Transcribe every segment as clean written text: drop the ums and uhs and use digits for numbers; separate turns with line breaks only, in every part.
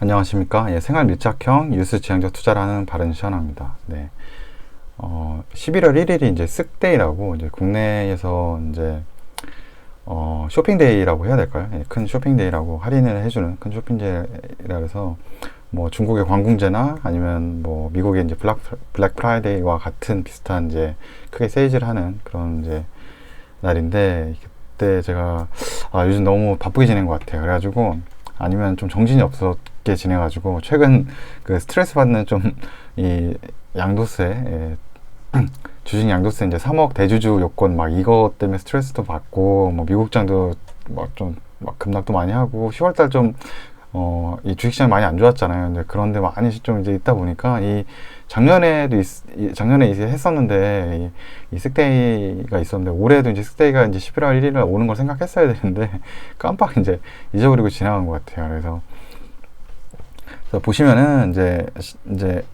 안녕하십니까. 예, 생활 밀착형 유수 지향적 투자라는 바른 시현아입니다. 네. 11월 1일이 이제 쓱데이라고 이제 국내에서 이제 쇼핑데이라고 해야 될까요? 예, 큰 쇼핑데이라고 할인을 해주는 큰 쇼핑데이라 그래서 뭐 중국의 광궁제나 아니면 뭐 미국의 이제 블랙 프라이데이와 같은 비슷한 이제 크게 세일을 하는 그런 이제 날인데, 그때 제가 요즘 너무 바쁘게 지낸 것 같아요. 그래가지고 아니면 좀 정신이 없었게 지내가지고 최근 그 스트레스 받는 좀 이 양도세, 주식 양도세 이제 3억 대주주 요건 막 이것 때문에 스트레스도 받고, 뭐 미국장도 막 좀 막 급락도 많이 하고 10월달 좀 이 주식시장이 많이 안 좋았잖아요. 근데 그런데 많이 좀 이제 있다 보니까 이 작년에 이제 했었는데 이 쓱데이가 있었는데, 올해도 이제 쓱데이가 이제 11월 1일에 오는 걸 생각했어야 되는데 깜빡 이제 잊어버리고 지나간 것 같아요. 그래서 보시면은 이제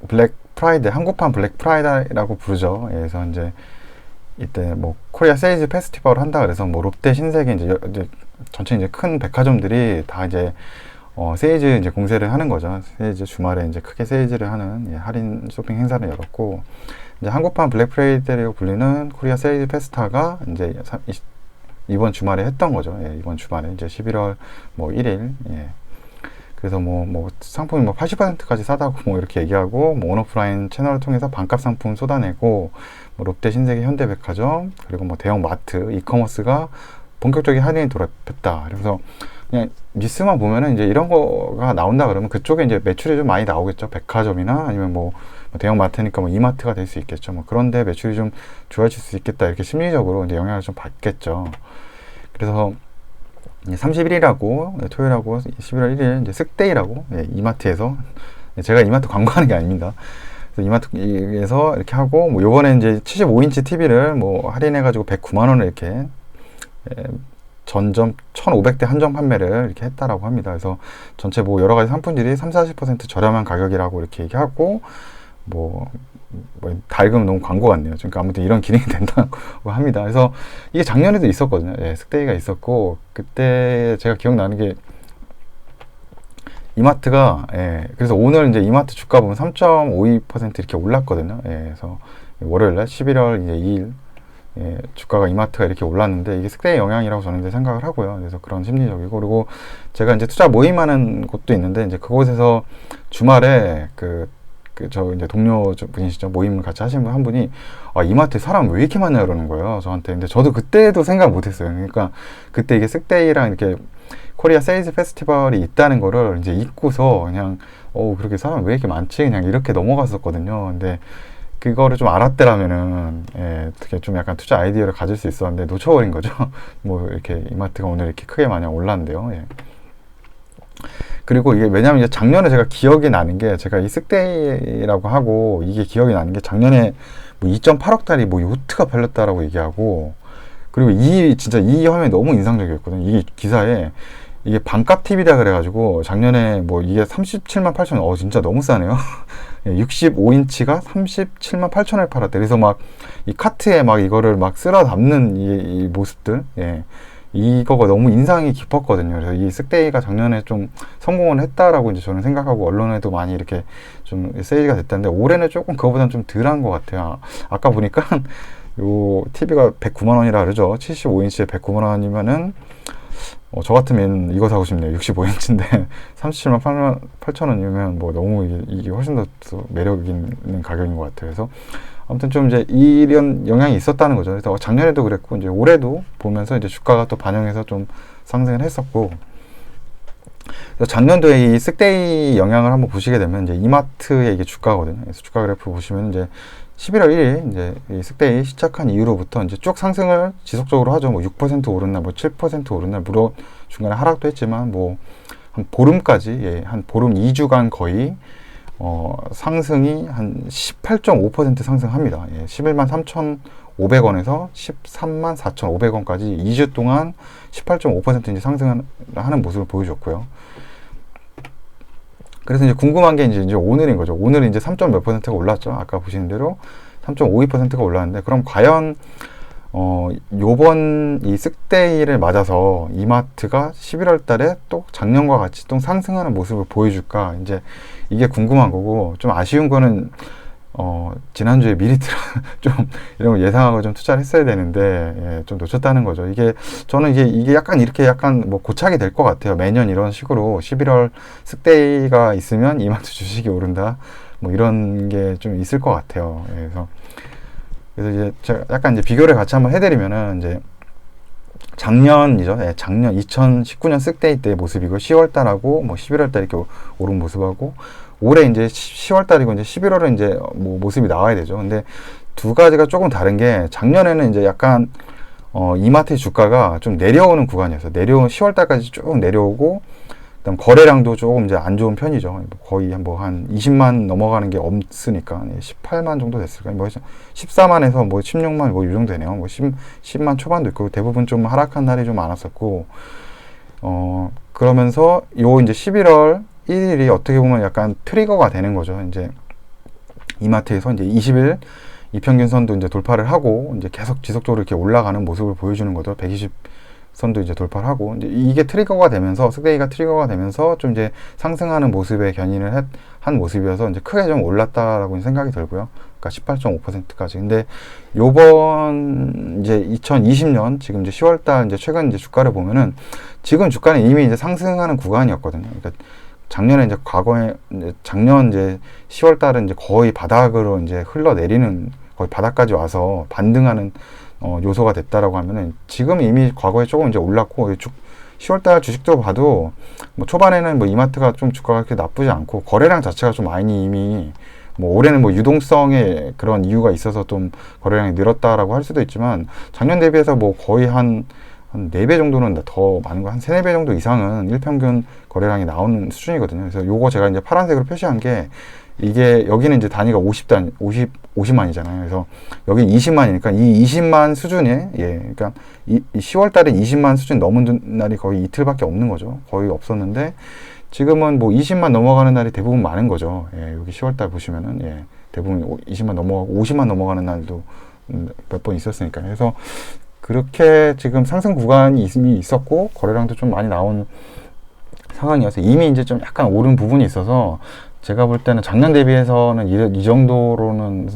블랙 프라이드, 한국판 블랙 프라이드라고 부르죠. 예, 그래서 이제 이때 뭐 코리아 세일즈 페스티벌 한다 그래서 뭐 롯데, 신세계 이제 전체 이제 큰 백화점들이 다 이제 세일즈 이제 공세를 하는 거죠. 세일즈 주말에 이제 크게 세일즈를 하는 할인 쇼핑 행사를 열었고, 이제 한국판 블랙 프라이데이라고 불리는 코리아 세일즈 페스타가 이제 이번 주말에 했던 거죠. 예, 이번 주말에 이제 11월 뭐 1일. 예. 그래서 뭐 상품이 뭐 80%까지 싸다고 뭐 이렇게 얘기하고, 뭐 온오프라인 채널을 통해서 반값 상품 쏟아내고, 뭐 롯데, 신세계, 현대백화점, 그리고 뭐 대형 마트, 이커머스가 본격적인 할인이 돌입했다. 그래서 그냥 뉴스만 보면은 이제 이런 거가 나온다 그러면 그쪽에 이제 매출이 좀 많이 나오겠죠. 백화점이나 아니면 뭐 대형 마트니까 뭐 이마트가 될 수 있겠죠. 뭐 그런데 매출이 좀 좋아질 수 있겠다. 이렇게 심리적으로 이제 영향을 좀 받겠죠. 그래서 31일하고 토요일하고 11월 1일 이제 쓱데이라고, 이마트에서, 제가 이마트 광고하는 게 아닙니다. 그래서 이마트에서 이렇게 하고, 뭐 요번에 이제 75인치 TV를 뭐 할인해가지고 109만 원을 이렇게 전점 1,500대 한정 판매를 이렇게 했다라고 합니다. 그래서 전체 뭐 여러 가지 상품들이 30-40% 저렴한 가격이라고 이렇게 얘기하고, 다 읽으면 너무 광고 같네요. 그러니까 아무튼 이런 기능이 된다고 합니다. 그래서 이게 작년에도 있었거든요. 예, 쓱데이가 있었고, 그때 제가 기억나는 게 이마트가, 그래서 오늘 이제 이마트 주가 보면 3.52% 이렇게 올랐거든요. 예, 그래서 월요일날 11월 이제 2일 주가가 이마트가 이렇게 올랐는데, 이게 쓱데이 영향이라고 저는 이제 생각을 하고요. 그래서 그런 심리적이고, 그리고 제가 이제 투자 모임하는 곳도 있는데, 이제 그곳에서 주말에 저 이제 동료 분이시죠. 모임을 같이 하시는 분 한 분이 이마트에 사람 왜 이렇게 많냐 그러는 거예요, 저한테. 근데 저도 그때도 생각 못 했어요. 그러니까 그때 이게 쓱데이랑 이렇게 코리아 세일즈 페스티벌이 있다는 거를 이제 잊고서 그냥 그렇게 사람 왜 이렇게 많지? 그냥 이렇게 넘어갔었거든요. 근데 그거를 좀 알았더라면은, 어떻게 좀 약간 투자 아이디어를 가질 수 있었는데 놓쳐버린 거죠. 뭐 이렇게 이마트가 오늘 이렇게 크게 많이 올랐는데요. 예. 그리고 이게 왜냐면 이제 작년에 제가 기억이 나는 게, 제가 이 쓱데이라고 하고 이게 기억이 나는 게, 작년에 뭐 2.8억짜리 뭐 요트가 팔렸다라고 얘기하고, 그리고 진짜 이 화면이 너무 인상적이었거든요. 이게 기사에 이게 반값 TV다 그래가지고 작년에 뭐 이게 37만 8천 원, 진짜 너무 싸네요. 65인치가 37만 8천 원에 팔았대. 그래서 막 이 카트에 막 이거를 막 쓸어 담는 이 모습들, 이거가 너무 인상이 깊었거든요. 그래서 이 쓱데이가 작년에 좀 성공을 했다라고 이제 저는 생각하고, 언론에도 많이 이렇게 좀 세일가 됐다는데, 올해는 조금 그거보다는 좀 덜한 것 같아요. 아까 보니까 요 TV가 109만 원이라 그러죠. 75인치에 109만 원이면은 저 같으면 이거 사고 싶네요. 65인치인데 37만 8천 원이면 뭐 너무 이게 훨씬 더 매력 있는 가격인 것 같아요. 그래서 아무튼 좀 이제 이런 영향이 있었다는 거죠. 그래서 작년에도 그랬고, 이제 올해도 보면서 이제 주가가 또 반영해서 좀 상승을 했었고, 그래서 작년도에 이 쓱데이 영향을 한번 보시게 되면, 이제 이마트의 이게 주가거든요. 그래서 주가 그래프 보시면 이제 11월 1일 이제 이 쓱데이 시작한 이후로부터 이제 쭉 상승을 지속적으로 하죠. 뭐 6% 오른 날, 뭐 7% 오른 날, 물론 중간에 하락도 했지만 뭐 한 보름까지, 한 보름 2주간 거의 상승이 한 18.5% 상승합니다. 11만 3,500원에서 13만 4,500원까지 2주 동안 18.5% 이제 상승하는 모습을 보여줬고요. 그래서 이제 궁금한 게 이제 오늘인 거죠. 오늘은 이제 3. 몇 %가 올랐죠. 아까 보시는 대로 3.52%가 올랐는데, 그럼 과연 요번 이 쓱데이를 맞아서 이마트가 11월 달에 또 작년과 같이 또 상승하는 모습을 보여줄까? 이제 이게 궁금한 거고, 좀 아쉬운 거는, 지난주에 미리 좀, 이런 거 예상하고 좀 투자를 했어야 되는데, 예, 좀 놓쳤다는 거죠. 저는 이게 약간 이렇게 약간 뭐 고착이 될 것 같아요. 매년 이런 식으로 11월 쓱데이가 있으면 이마트 주식이 오른다. 뭐 이런 게 좀 있을 것 같아요. 예, 그래서 이제 제가 약간 이제 비교를 같이 한번 해드리면은 이제 작년이죠. 예, 작년 2019년 쓱데이 때의 모습이고 10월 달하고 뭐 11월 달 이렇게 오른 모습하고 올해 이제 10월 달이고 이제 11월에 이제 뭐 모습이 나와야 되죠. 근데 두 가지가 조금 다른 게 작년에는 이제 약간 이마트의 주가가 좀 내려오는 구간이었어요. 10월 달까지 쭉 내려오고 그다음 거래량도 조금 이제 안 좋은 편이죠. 거의 한 20만 넘어가는 게 없으니까 18만 정도 됐을까요? 뭐 14만에서 뭐 16만 뭐 이 정도 되네요. 뭐 10만 초반도 있고 대부분 좀 하락한 날이 좀 많았었고 그러면서 요 이제 11월 1일이 어떻게 보면 약간 트리거가 되는 거죠. 이제 이마트에서 이제 20일 이평균 선도 이제 돌파를 하고 이제 계속 지속적으로 이렇게 올라가는 모습을 보여주는 거죠. 120 선도 이제 돌파를 하고 이제 이게 트리거가 되면서 쓱데이가 트리거가 되면서 좀 이제 상승하는 모습에 견인을 한 모습이어서 이제 크게 좀 올랐다라고 생각이 들고요. 그러니까 18.5%까지. 근데 요번 이제 2020년 지금 이제 10월달 이제 최근 이제 주가를 보면은 지금 주가는 이미 이제 상승하는 구간이었거든요. 그러니까 작년에 이제 과거에 이제 작년 이제 10월달은 이제 거의 바닥으로 이제 흘러내리는 거의 바닥까지 와서 반등하는 요소가 됐다라고 하면은 지금 이미 과거에 조금 이제 올랐고 10월달 주식도 봐도 뭐 초반에는 뭐 이마트가 좀 주가가 그렇게 나쁘지 않고 거래량 자체가 좀 많이 이미 뭐 올해는 뭐 유동성의 그런 이유가 있어서 좀 거래량이 늘었다라고 할 수도 있지만 작년 대비해서 뭐 거의 한 4배 정도는 더 많은 거, 한 3, 4배 정도 이상은 일평균 거래량이 나오는 수준이거든요. 그래서 요거 제가 이제 파란색으로 표시한 게 이게 여기는 이제 단위가 50만이잖아요. 그래서 여기 20만이니까 이 20만 수준에 그러니까 이 10월 달에 20만 수준 넘은 날이 거의 이틀밖에 없는 거죠. 거의 없었는데 지금은 뭐 20만 넘어가는 날이 대부분 많은 거죠. 예, 여기 10월 달 보시면은 대부분 20만 넘어가고 50만 넘어가는 날도 몇 번 있었으니까. 그래서 그렇게 지금 상승 구간이 이미 있었고 거래량도 좀 많이 나온 상황이어서 이미 이제 좀 약간 오른 부분이 있어서 제가 볼 때는 작년 대비해서는 이 정도로는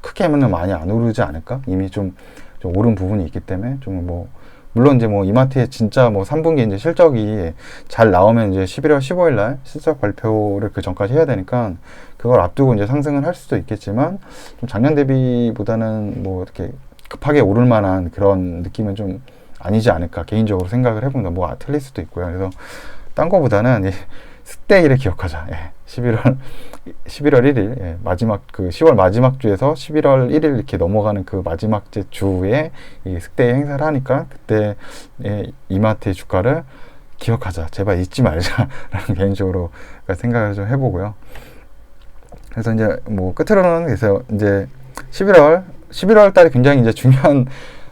크게는 많이 안 오르지 않을까? 이미 좀 오른 부분이 있기 때문에 좀 뭐 물론 이제 뭐 이마트의 진짜 뭐 3분기 이제 실적이 잘 나오면 이제 11월 15일 날 실적 발표를 그 전까지 해야 되니까 그걸 앞두고 이제 상승을 할 수도 있겠지만 좀 작년 대비보다는 뭐 이렇게 급하게 오를 만한 그런 느낌은 좀 아니지 않을까 개인적으로 생각을 해봅니다. 뭐 틀릴 수도 있고요. 그래서 딴 거보다는 쓱데이를 기억하자. 11월 1일 마지막 그 10월 마지막 주에서 11월 1일 이렇게 넘어가는 그 마지막 주에 이 쓱데이 행사를 하니까 그때 이마트의 주가를 기억하자. 제발 잊지 말자라는 개인적으로 생각을 좀 해보고요. 그래서 이제 뭐 끝으로는 그래서 이제 11월 달이 굉장히 이제 중요한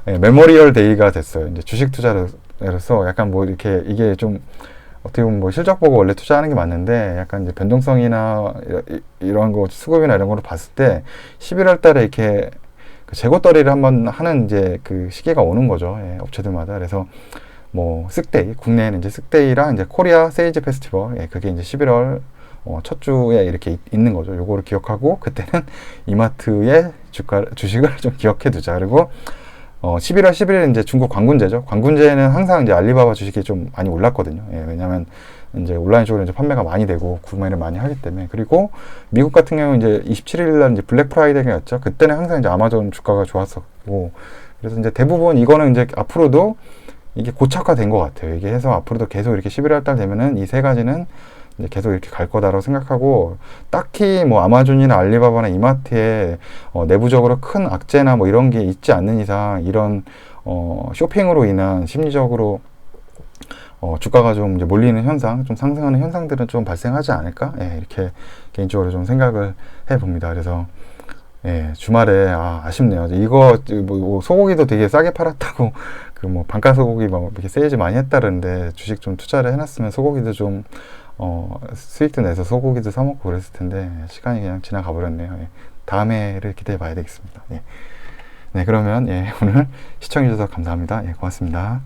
메모리얼 데이가 됐어요. 이제 주식 투자로서 약간 뭐 이렇게 이게 좀 어떻게 보면 뭐 실적 보고 원래 투자하는 게 맞는데 약간 이제 변동성이나 이런 거 수급이나 이런 거로 봤을 때 11월 달에 이렇게 그 재고떨이를 한번 하는 이제 그 시기가 오는 거죠. 업체들마다. 그래서 뭐 쓱데이, 국내에는 이제 쓱데이랑 이제 코리아 세일즈 페스티벌, 그게 이제 11월 첫 주에 이렇게 있는 거죠. 요거를 기억하고 그때는 이마트의 주식을 좀 기억해 두자. 그리고 11월 11일 이제 중국 광군제죠. 광군제는 항상 이제 알리바바 주식이 좀 많이 올랐거든요. 왜냐하면 이제 온라인 쪽으로 이제 판매가 많이 되고 구매를 많이 하기 때문에. 그리고 미국 같은 경우 이제 27일 날 이제 블랙 프라이데이였죠. 그때는 항상 이제 아마존 주가가 좋았었고. 그래서 이제 대부분 이거는 이제 앞으로도 이게 고착화된 것 같아요. 이게 해서 앞으로도 계속 이렇게 11월 달 되면은 이 세 가지는 이제 계속 이렇게 갈 거다라고 생각하고 딱히 뭐 아마존이나 알리바바나 이마트에 내부적으로 큰 악재나 뭐 이런 게 있지 않는 이상 이런 쇼핑으로 인한 심리적으로 주가가 좀 이제 몰리는 현상, 좀 상승하는 현상들은 좀 발생하지 않을까? 이렇게 개인적으로 좀 생각을 해봅니다. 그래서 주말에 아쉽네요. 이거 뭐 소고기도 되게 싸게 팔았다고 그 뭐 반가 소고기 막 이렇게 세일즈 많이 했다는데 주식 좀 투자를 해놨으면 소고기도 좀 수익도 내서 소고기도 사 먹고 그랬을 텐데 시간이 그냥 지나가 버렸네요. 다음에를 기대해 봐야 되겠습니다. 네, 그러면 예, 오늘 시청해주셔서 감사합니다. 예, 고맙습니다.